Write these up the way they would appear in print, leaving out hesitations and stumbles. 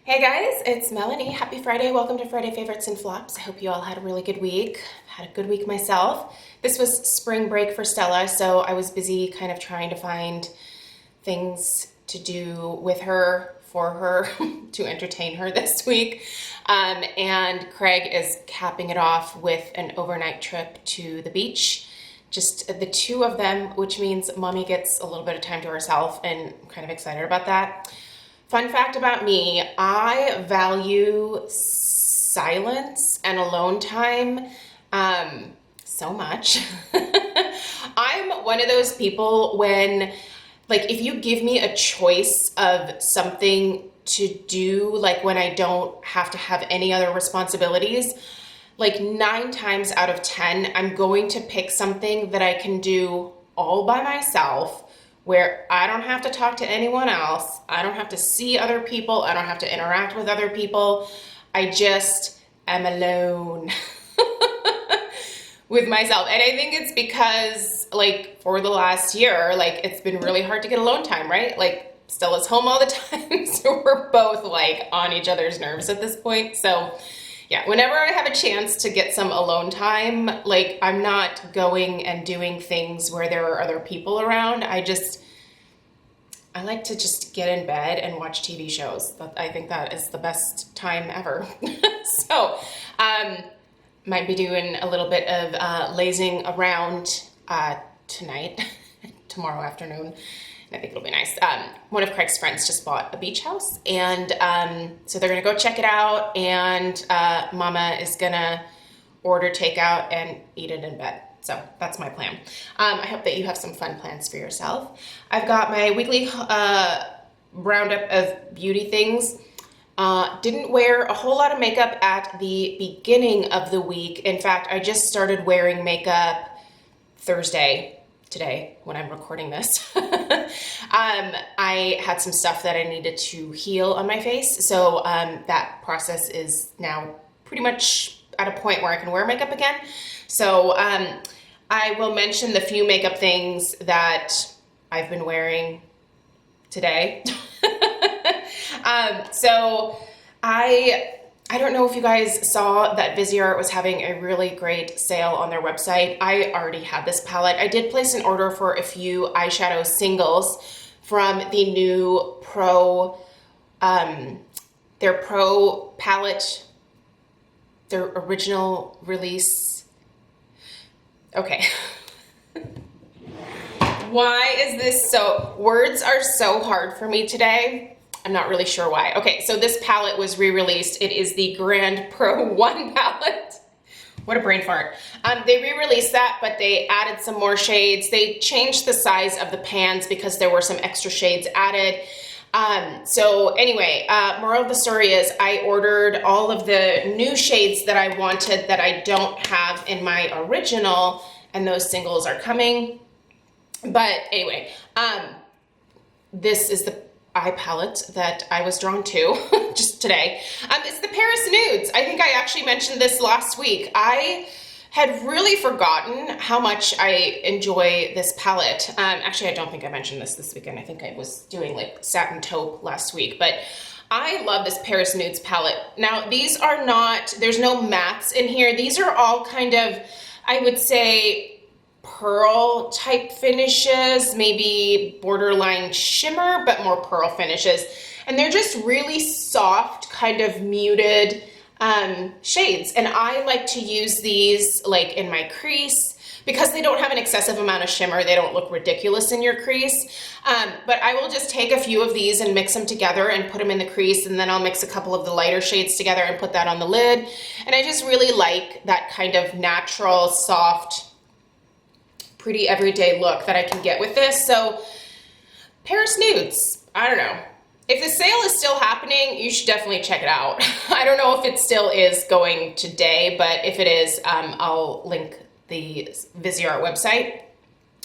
Hey guys, it's Melanie. Happy Friday. Welcome to Friday Favorites and Flops. I hope you all had a really good week. Had a good week myself. This was spring break for Stella, so I was busy kind of trying to find things to do with her, for her, to entertain her this week. And Craig is capping it off with an overnight trip to the beach. Just the two of them, which means mommy gets a little bit of time to herself, and I'm kind of excited about that. Fun fact about me, I value silence and alone time so much. I'm one of those people when, like, if you give me a choice of something to do, like when I don't have to have any other responsibilities, like 9 times out of 10, I'm going to pick something that I can do all by myself where I don't have to talk to anyone else. I don't have to see other people. I don't have to interact with other people. I just am alone with myself. And I think it's because, like, for the last year, like, it's been really hard to get alone time, right? Like, Stella's home all the time, so we're both, like, on each other's nerves at this point. So yeah, whenever I have a chance to get some alone time, like, I'm not going and doing things where there are other people around. I like to just get in bed and watch TV shows. I think that is the best time ever. So, might be doing a little bit of lazing around tonight, tomorrow afternoon. I think it'll be nice. One of Craig's friends just bought a beach house, and so they're gonna go check it out, and Mama is gonna order takeout and eat it in bed. So that's my plan. I hope that you have some fun plans for yourself. I've got my weekly roundup of beauty things. Didn't wear a whole lot of makeup at the beginning of the week. In fact, I just started wearing makeup Thursday, today, when I'm recording this. I had some stuff that I needed to heal on my face, so that process is now pretty much at a point where I can wear makeup again. So I will mention the few makeup things that I've been wearing today. So I don't know if you guys saw that Viseart was having a really great sale on their website. I already had this palette. I did place an order for a few eyeshadow singles from the new their Pro palette, their original release. Okay. Why is this words are so hard for me today? I'm not really sure why. Okay, so this palette was re-released. It is the Grand Pro 1 palette. What a brain fart. They re-released that, but they added some more shades. They changed the size of the pans because there were some extra shades added. So anyway, moral of the story is I ordered all of the new shades that I wanted that I don't have in my original, and those singles are coming. But anyway, this is the eye palette that I was drawn to just today. It's the Paris Nudes. I think I actually mentioned this last week. I had really forgotten how much I enjoy this palette. Actually, I don't think I mentioned this weekend. I think I was doing like satin taupe last week, but I love this Paris Nudes palette. Now, these are not, there's no mattes in here. These are all kind of, I would say, pearl type finishes, maybe borderline shimmer, but more pearl finishes. And they're just really soft, kind of muted shades. And I like to use these like in my crease because they don't have an excessive amount of shimmer. They don't look ridiculous in your crease. But I will just take a few of these and mix them together and put them in the crease, and then I'll mix a couple of the lighter shades together and put that on the lid. And I just really like that kind of natural, soft, pretty everyday look that I can get with this. So Paris Nudes, I don't know. If the sale is still happening, you should definitely check it out. I don't know if it still is going today, but if it is, I'll link the Viseart website.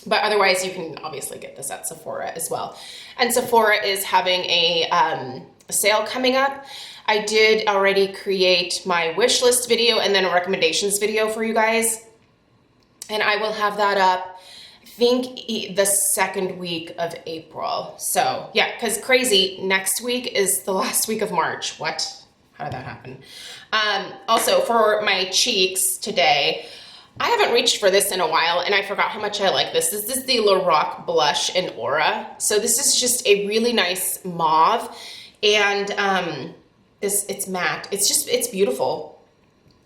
But otherwise, you can obviously get this at Sephora as well. And Sephora is having a sale coming up. I did already create my wish list video and then a recommendations video for you guys. And I will have that up, I think the second week of April. So yeah, because crazy, next week is the last week of March. What? How did that happen? Also, for my cheeks today, I haven't reached for this in a while, and I forgot how much I like this. This is the Lorac Blush in Aura. So this is just a really nice mauve, and it's matte. It's beautiful.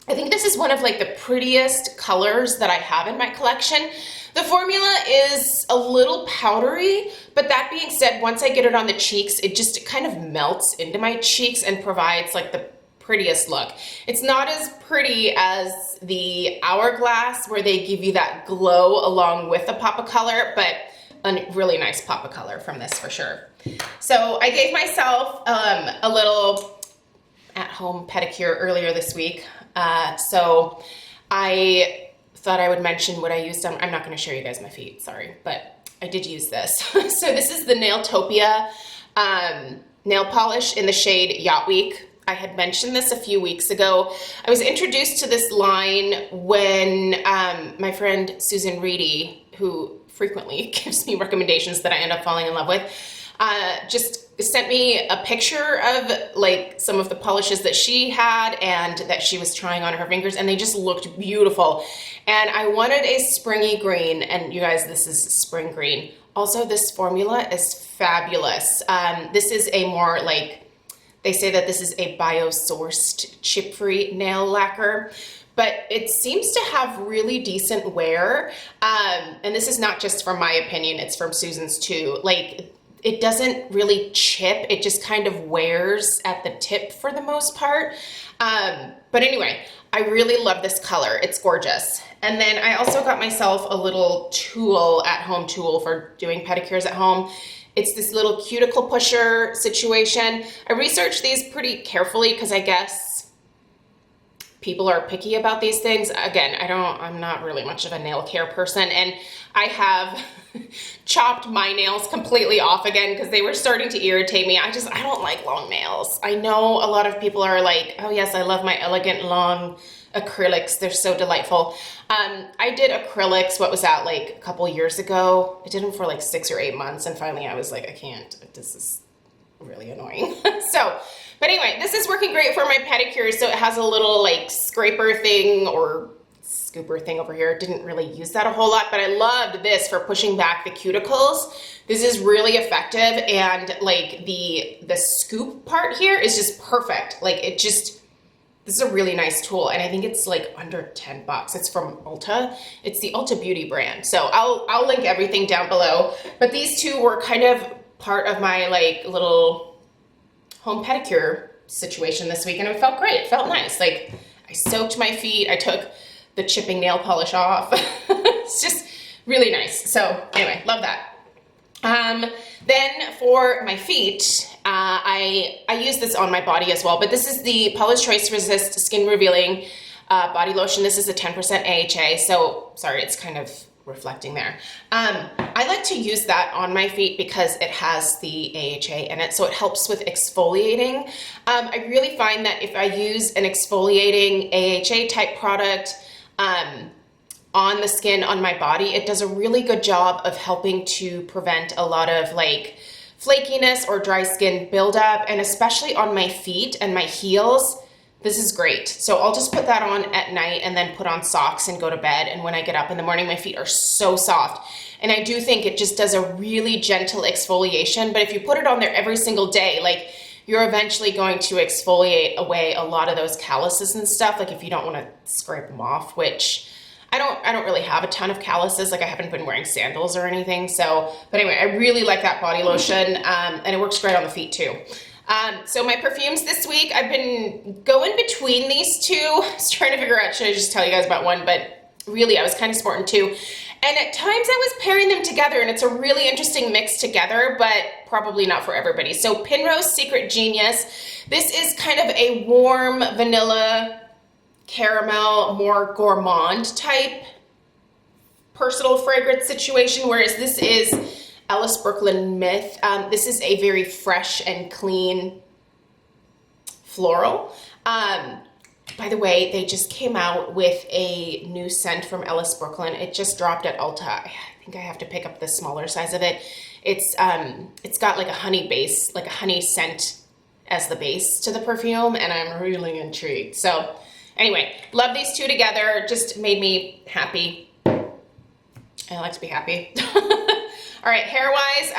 I think this is one of like the prettiest colors that I have in my collection. The formula is a little powdery, but that being said, once I get it on the cheeks, it kind of melts into my cheeks and provides like the prettiest look. It's not as pretty as the Hourglass where they give you that glow along with a pop of color, but a really nice pop of color from this for sure. So I gave myself a little at-home pedicure earlier this week. So I thought I would mention what I used on. I'm not going to show you guys my feet, sorry, but I did use this. So this is the Nailtopia nail polish in the shade Yacht Week. I had mentioned this a few weeks ago. I was introduced to this line when my friend Susan Reedy, who frequently gives me recommendations that I end up falling in love with, just sent me a picture of like some of the polishes that she had and that she was trying on her fingers, and they just looked beautiful. And I wanted a springy green, and you guys, this is spring green. Also, this formula is fabulous. This is a more like, they say that this is a bio-sourced chip-free nail lacquer, but it seems to have really decent wear. And this is not just from my opinion, it's from Susan's too. Like, it doesn't really chip, it just kind of wears at the tip for the most part. But anyway, I really love this color, it's gorgeous. And then I also got myself a little tool, at-home tool for doing pedicures at home. It's this little cuticle pusher situation. I researched these pretty carefully because I guess people are picky about these things. Again, I'm not really much of a nail care person, and I have chopped my nails completely off again because they were starting to irritate me. I don't like long nails. I know a lot of people are like, oh yes, I love my elegant long acrylics. They're so delightful. I did acrylics, what was that, like a couple years ago? I did them for like 6 or 8 months, and finally I was like, I can't, this is really annoying. But anyway, this is working great for my pedicures. So it has a little like scraper thing or scooper thing over here. Didn't really use that a whole lot, but I loved this for pushing back the cuticles. This is really effective, and like the scoop part here is just perfect. Like this is a really nice tool, and I think it's like under 10 bucks. It's from Ulta. It's the Ulta Beauty brand. So I'll link everything down below. But these two were kind of part of my like little home pedicure situation this week, and it felt great. It felt nice. Like I soaked my feet. I took the chipping nail polish off. It's just really nice. So anyway, love that. Then for my feet, I use this on my body as well, but this is the Paula's Choice Resist Skin Revealing Body Lotion. This is a 10% AHA, so sorry, it's kind of reflecting there. I like to use that on my feet because it has the AHA in it, so it helps with exfoliating. I really find that if I use an exfoliating AHA type product, on the skin on my body, it does a really good job of helping to prevent a lot of like flakiness or dry skin buildup, and especially on my feet and my heels, this is great. So I'll just put that on at night and then put on socks and go to bed, and when I get up in the morning, my feet are so soft. And I do think it just does a really gentle exfoliation, but if you put it on there every single day, like you're eventually going to exfoliate away a lot of those calluses and stuff, like if you don't want to scrape them off, which I don't really have a ton of calluses, like I haven't been wearing sandals or anything, so, but anyway, I really like that body lotion, and it works great on the feet too. So my perfumes this week, I've been going between these two. I was trying to figure out, should I just tell you guys about one, but really I was kind of sporting two. And at times I was pairing them together, and it's a really interesting mix together, but probably not for everybody. So Penrose Secret Genius, this is kind of a warm vanilla caramel, more gourmand type personal fragrance situation, whereas this is Ellis Brooklyn Myth. This is a very fresh and clean floral. By the way, they just came out with a new scent from Ellis Brooklyn. It just dropped at Ulta. I think think I have to pick up the smaller size of it. It's got like a honey base, like a honey scent as the base to the perfume, and I'm really intrigued. So anyway, love these two together. Just made me happy. I like to be happy. All right, hair-wise,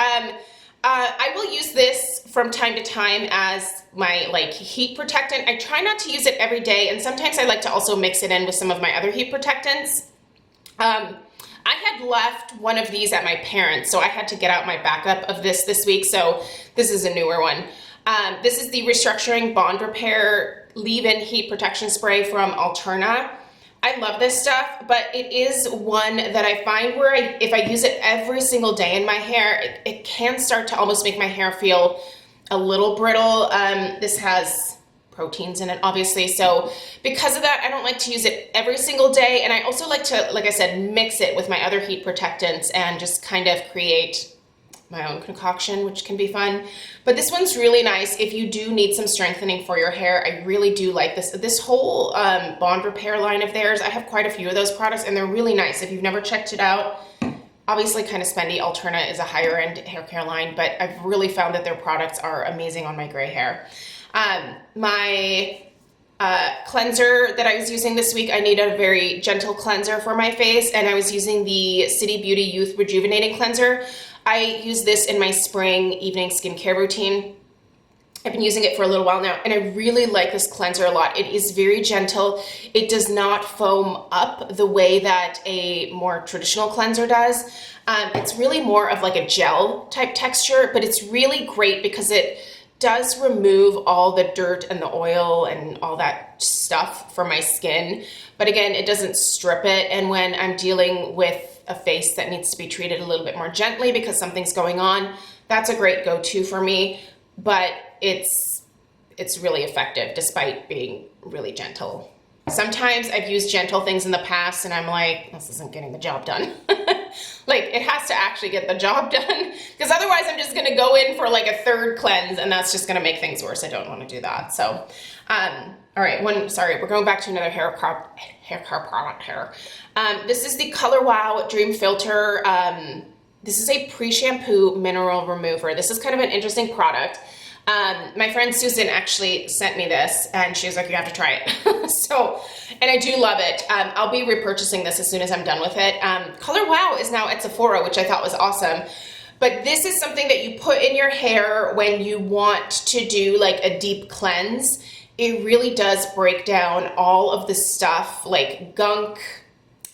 I will use this from time to time as my like heat protectant. I try not to use it every day, and sometimes I like to also mix it in with some of my other heat protectants. I had left one of these at my parents', so I had to get out my backup of this week, so this is a newer one. This is the Restructuring Bond Repair Leave-In Heat Protection Spray from Alterna. I love this stuff, but it is one that I find where if I use it every single day in my hair, it can start to almost make my hair feel a little brittle. This has proteins in it, obviously, so because of that, I don't like to use it every single day, and I also like to, like I said, mix it with my other heat protectants and just kind of create my own concoction, which can be fun. But this one's really nice if you do need some strengthening for your hair. I really do like this whole bond repair line of theirs. I have quite a few of those products, and they're really nice. If you've never checked it out, obviously kind of spendy. Alterna is a higher end hair care line, but I've really found that their products are amazing on my gray hair. My cleanser that I was using this week, I needed a very gentle cleanser for my face, and I was using the City Beauty Youth Rejuvenating Cleanser. I use this in my spring evening skincare routine. I've been using it for a little while now, and I really like this cleanser a lot. It is very gentle. It does not foam up the way that a more traditional cleanser does. It's really more of like a gel type texture, but it's really great because it does remove all the dirt and the oil and all that stuff from my skin. But again, it doesn't strip it. And when I'm dealing with a face that needs to be treated a little bit more gently because something's going on, that's a great go-to for me. But it's really effective despite being really gentle. Sometimes I've used gentle things in the past and I'm like, this isn't getting the job done. Like, it has to actually get the job done, because otherwise I'm just gonna go in for like a third cleanse and that's just gonna make things worse. I don't wanna do that. So, all right, we're going back to another hair care product here. This is the Color Wow Dream Filter. This is a pre-shampoo mineral remover. This is kind of an interesting product. My friend Susan actually sent me this and she was like, you have to try it. So, and I do love it. I'll be repurchasing this as soon as I'm done with it. Color Wow is now at Sephora, which I thought was awesome. But this is something that you put in your hair when you want to do like a deep cleanse. It really does break down all of the stuff like gunk,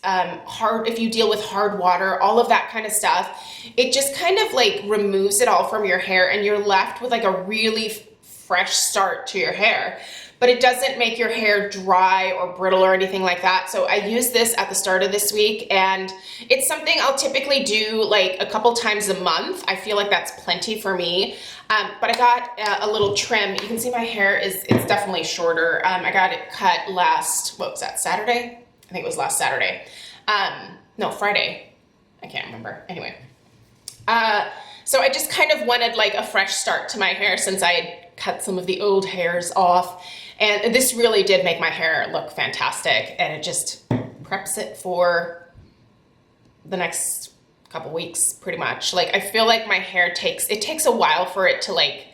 if you deal with hard water, all of that kind of stuff. It just kind of like removes it all from your hair and you're left with like a really fresh start to your hair. But it doesn't make your hair dry or brittle or anything like that. So I used this at the start of this week, and it's something I'll typically do like a couple times a month. I feel like that's plenty for me. But I got a little trim. You can see my hair it's definitely shorter. I got it cut Saturday? I think it was last Saturday. No, Friday. I can't remember. Anyway. So I just kind of wanted like a fresh start to my hair since I had cut some of the old hairs off. And this really did make my hair look fantastic. And it just preps it for the next couple weeks, pretty much. Like, I feel like my hair takes a while for it to like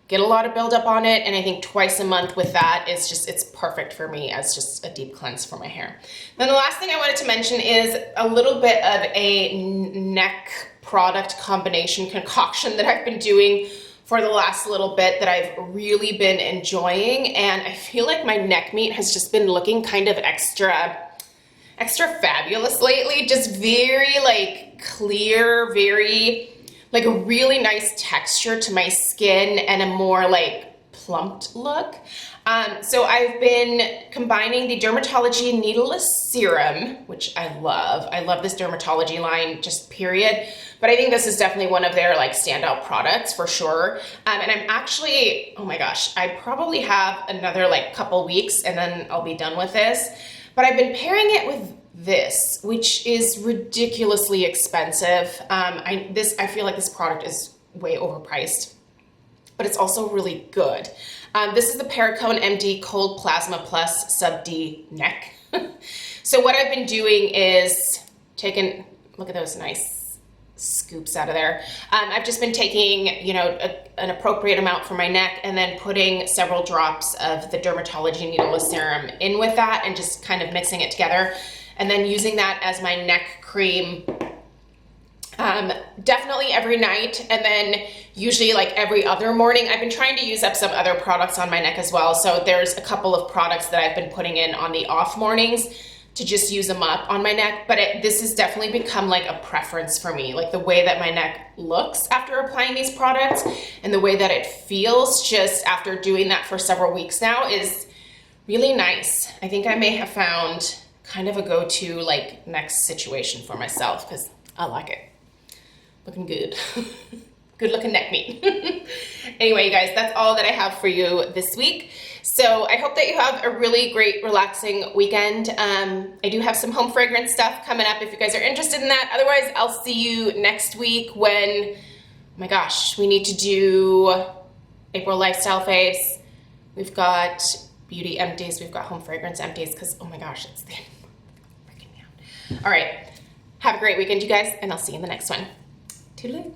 get a lot of buildup on it, and I think twice a month with that it's perfect for me as just a deep cleanse for my hair. Then the last thing I wanted to mention is a little bit of a neck product combination concoction that I've been doing for the last little bit that I've really been enjoying, and I feel like my neck meat has just been looking kind of extra fabulous lately. Just very like clear, very like a really nice texture to my skin and a more like plumped look. So I've been combining the Dermatology Needleless Serum, which I love. I love this Dermatology line, just period. But I think this is definitely one of their like standout products for sure. And I'm actually, oh my gosh, I probably have another like couple weeks and then I'll be done with this. But I've been pairing it with this, which is ridiculously expensive. I feel like this product is way overpriced, but it's also really good. This is the Perricone MD Cold Plasma Plus Sub D Neck. So what I've been doing is look at those nice scoops out of there. I've just been taking, you know, an appropriate amount for my neck and then putting several drops of the Dermatology Needleless Serum in with that and just kind of mixing it together and then using that as my neck cream definitely every night, and then usually like every other morning. I've been trying to use up some other products on my neck as well. So there's a couple of products that I've been putting in on the off mornings to just use them up on my neck. But this has definitely become like a preference for me. Like the way that my neck looks after applying these products and the way that it feels just after doing that for several weeks now is really nice. I think I may have found kind of a go-to like next situation for myself because I like it. Looking good. Good looking neck meat. Anyway, you guys, that's all that I have for you this week. So I hope that you have a really great, relaxing weekend. I do have some home fragrance stuff coming up if you guys are interested in that. Otherwise, I'll see you next week when, oh my gosh, we need to do April Lifestyle Faves. We've got beauty empties. We've got home fragrance empties because, oh my gosh, it's the freaking me out. All right. Have a great weekend, you guys, and I'll see you in the next one. Toodaloo.